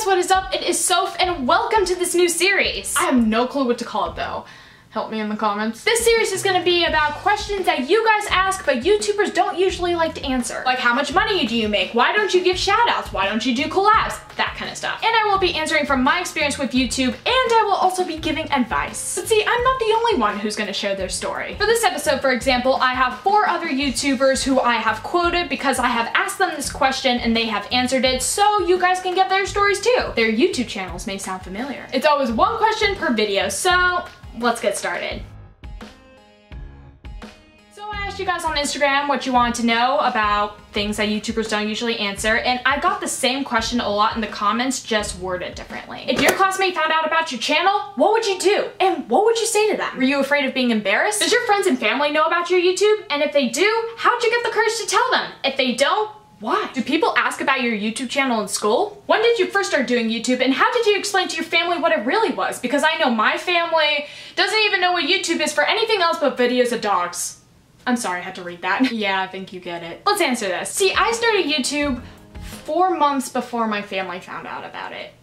guys, what is up? It is Soph and welcome to this new series. I have no clue what to call it though. Help me in the comments. This series is gonna be about questions that you guys ask but YouTubers don't usually like to answer. Like, how much money do you make? Why don't you give shoutouts? Why don't you do collabs? That kind of stuff. And I will be answering from my experience with YouTube, and I will also be giving advice. But see, I'm not the only one who's gonna share their story. For this episode, for example, I have 4 other YouTubers who I have quoted because I have asked them this question and they have answered it, so you guys can get their stories too. Their YouTube channels may sound familiar. It's always 1 question per video, so let's get started. So I asked you guys on Instagram what you wanted to know about things that YouTubers don't usually answer, and I got the same question a lot in the comments, just worded differently. If your classmate found out about your channel, what would you do? And what would you say to them? Were you afraid of being embarrassed? Does your friends and family know about your YouTube? And if they do, how'd you get the courage to tell them? If they don't, why? Do people ask about your YouTube channel in school? When did you first start doing YouTube, and how did you explain to your family what it really was? Because I know my family doesn't even know what YouTube is for anything else but videos of dogs. I'm sorry, I had to read that. Yeah, I think you get it. Let's answer this. See, I started YouTube 4 months before my family found out about it.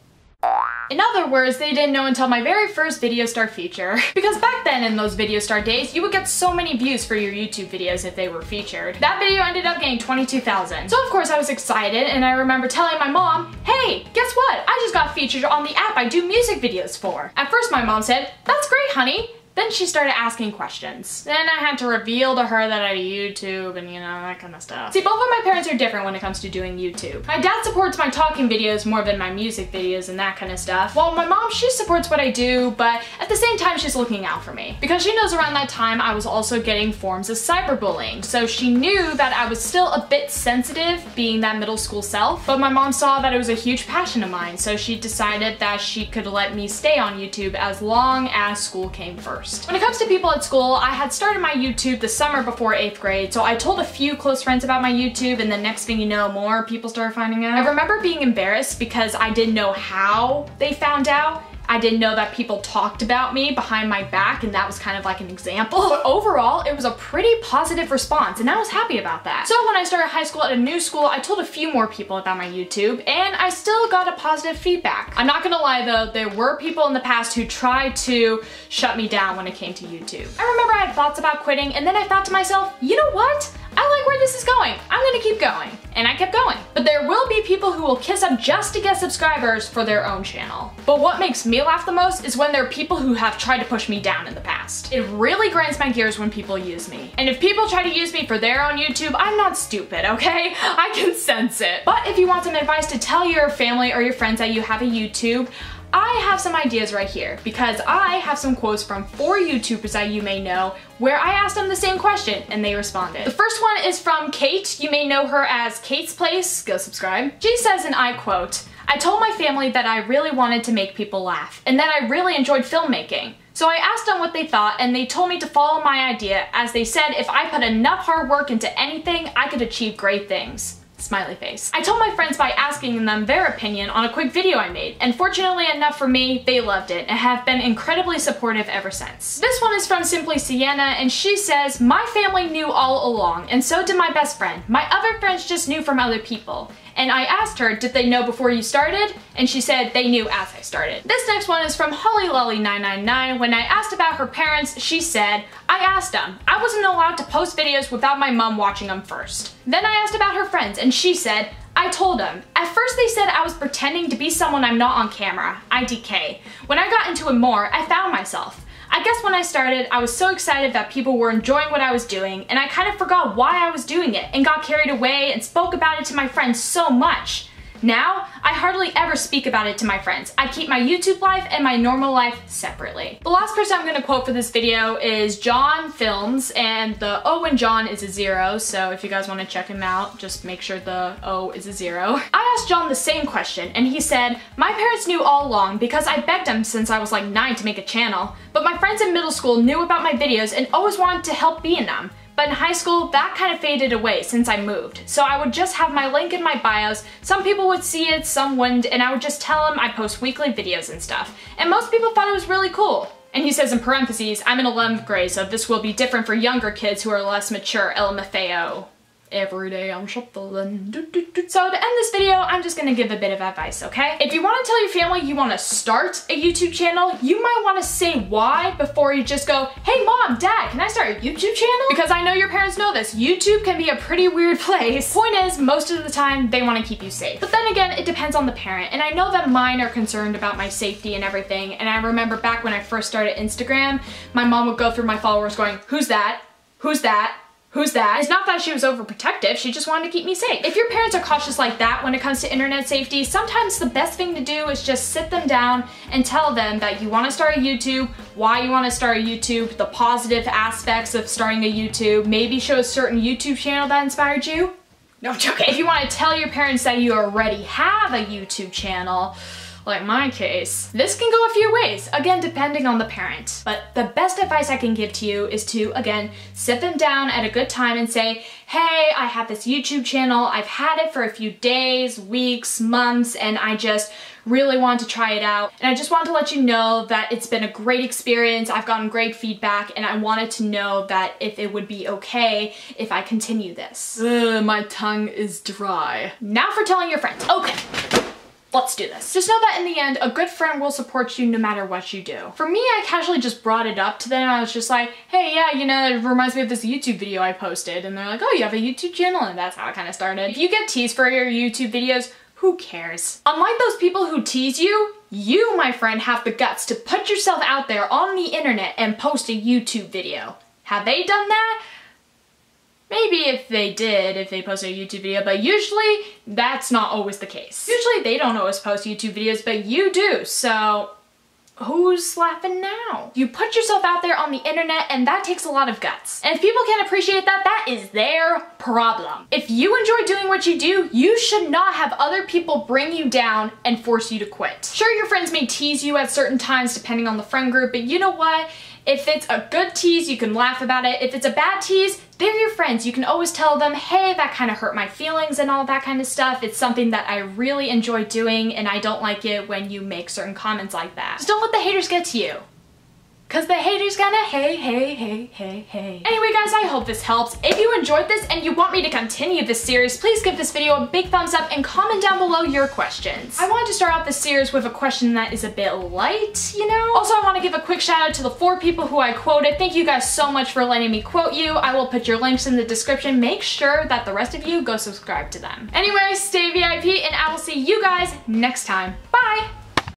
In other words, they didn't know until my very first video star feature. Because back then in those video star days, you would get so many views for your YouTube videos if they were featured. That video ended up getting 22,000. So of course I was excited, and I remember telling my mom, hey, guess what? I just got featured on the app I do music videos for. At first my mom said, that's great, honey. Then she started asking questions. Then I had to reveal to her that I do YouTube and, you know, that kind of stuff. See, both of my parents are different when it comes to doing YouTube. My dad supports my talking videos more than my music videos and that kind of stuff. While my mom, she supports what I do, but at the same time she's looking out for me. Because she knows around that time I was also getting forms of cyberbullying. So she knew that I was still a bit sensitive being that middle school self. But my mom saw that it was a huge passion of mine, so she decided that she could let me stay on YouTube as long as school came first. When it comes to people at school, I had started my YouTube the summer before 8th grade, so I told a few close friends about my YouTube, and the next thing you know, more people started finding out. I remember being embarrassed because I didn't know how they found out. I didn't know that people talked about me behind my back, and that was kind of like an example. But overall, it was a pretty positive response, and I was happy about that. So when I started high school at a new school, I told a few more people about my YouTube, and I still got a positive feedback. I'm not gonna lie though, there were people in the past who tried to shut me down when it came to YouTube. I remember I had thoughts about quitting, and then I thought to myself, you know what? I like where this is going. I'm gonna keep going. And I kept going. But there will be people who will kiss up just to get subscribers for their own channel. But what makes me laugh the most is when there are people who have tried to push me down in the past. It really grinds my gears when people use me. And if people try to use me for their own YouTube, I'm not stupid, okay? I can sense it. But if you want some advice to tell your family or your friends that you have a YouTube, I have some ideas right here, because I have some quotes from 4 YouTubers that you may know where I asked them the same question and they responded. The first one is from Cait. You may know her as Cait's Place. Go subscribe. She says, and I quote, I told my family that I really wanted to make people laugh and that I really enjoyed filmmaking. So I asked them what they thought, and they told me to follow my idea, as they said if I put enough hard work into anything, I could achieve great things. Smiley face. I told my friends by asking them their opinion on a quick video I made, and fortunately enough for me, they loved it and have been incredibly supportive ever since. This one is from Simply Siena, and she says, my family knew all along, and so did my best friend. My other friends just knew from other people. And I asked her, did they know before you started? And she said they knew as I started. This next one is from HollyLolly999. When I asked about her parents, she said, I asked them. I wasn't allowed to post videos without my mom watching them first. Then I asked about her friends, and she said, I told them. At first they said I was pretending to be someone I'm not on camera, IDK. When I got into it more, I found myself. I guess when I started, I was so excited that people were enjoying what I was doing, and I kind of forgot why I was doing it and got carried away and spoke about it to my friends so much. Now, I hardly ever speak about it to my friends. I keep my YouTube life and my normal life separately. The last person I'm gonna quote for this video is John Films, and the O in John is a 0, so if you guys wanna check him out, just make sure the O is a 0. I asked John the same question, and he said, my parents knew all along because I begged them since I was like 9 to make a channel, but my friends in middle school knew about my videos and always wanted to help be in them. But in high school, that kind of faded away since I moved. So I would just have my link in my bios. Some people would see it, some wouldn't, and I would just tell them I post weekly videos and stuff. And most people thought it was really cool. And he says in parentheses, I'm in 11th grade, so this will be different for younger kids who are less mature, LMFAO. Every day I'm shuffling. So to end this video, I'm just gonna give a bit of advice, okay? If you wanna tell your family you wanna start a YouTube channel, you might wanna say why before you just go, hey mom, dad, can I start a YouTube channel? Because I know your parents know this, YouTube can be a pretty weird place. Point is, most of the time, they wanna keep you safe. But then again, it depends on the parent. And I know that mine are concerned about my safety and everything. And I remember back when I first started Instagram, my mom would go through my followers going, who's that? Who's that? Who's that? It's not that she was overprotective, she just wanted to keep me safe. If your parents are cautious like that when it comes to internet safety, sometimes the best thing to do is just sit them down and tell them that you want to start a YouTube, why you want to start a YouTube, the positive aspects of starting a YouTube, maybe show a certain YouTube channel that inspired you. No, I'm joking. If you want to tell your parents that you already have a YouTube channel, like my case, this can go a few ways, again, depending on the parent. But the best advice I can give to you is to, again, sit them down at a good time and say, hey, I have this YouTube channel, I've had it for a few days, weeks, months, and I just really want to try it out. And I just want to let you know that it's been a great experience, I've gotten great feedback, and I wanted to know that if it would be okay if I continue this. My tongue is dry. Now for telling your friends. Okay. Let's do this. Just know that in the end, a good friend will support you no matter what you do. For me, I casually just brought it up to them. I was just like, hey, yeah, you know, it reminds me of this YouTube video I posted. And they're like, oh, you have a YouTube channel? And that's how it kind of started. If you get teased for your YouTube videos, who cares? Unlike those people who tease you, you, my friend, have the guts to put yourself out there on the internet and post a YouTube video. Have they done that? Maybe if they did, if they posted a YouTube video, but usually that's not always the case. Usually they don't always post YouTube videos, but you do, so who's laughing now? You put yourself out there on the internet and that takes a lot of guts. And if people can't appreciate that, that is their problem. If you enjoy doing what you do, you should not have other people bring you down and force you to quit. Sure, your friends may tease you at certain times depending on the friend group, but you know what? If it's a good tease, you can laugh about it. If it's a bad tease, they're your friends. You can always tell them, hey, that kind of hurt my feelings and all that kind of stuff. It's something that I really enjoy doing and I don't like it when you make certain comments like that. Just don't let the haters get to you. Cause the haters gonna hey. Anyway guys, I hope this helps. If you enjoyed this and you want me to continue this series, please give this video a big thumbs up and comment down below your questions. I wanted to start out this series with a question that is a bit light, you know? Also, I want to give a quick shout out to the 4 people who I quoted. Thank you guys so much for letting me quote you. I will put your links in the description. Make sure that the rest of you go subscribe to them. Anyway, stay VIP and I will see you guys next time. Bye!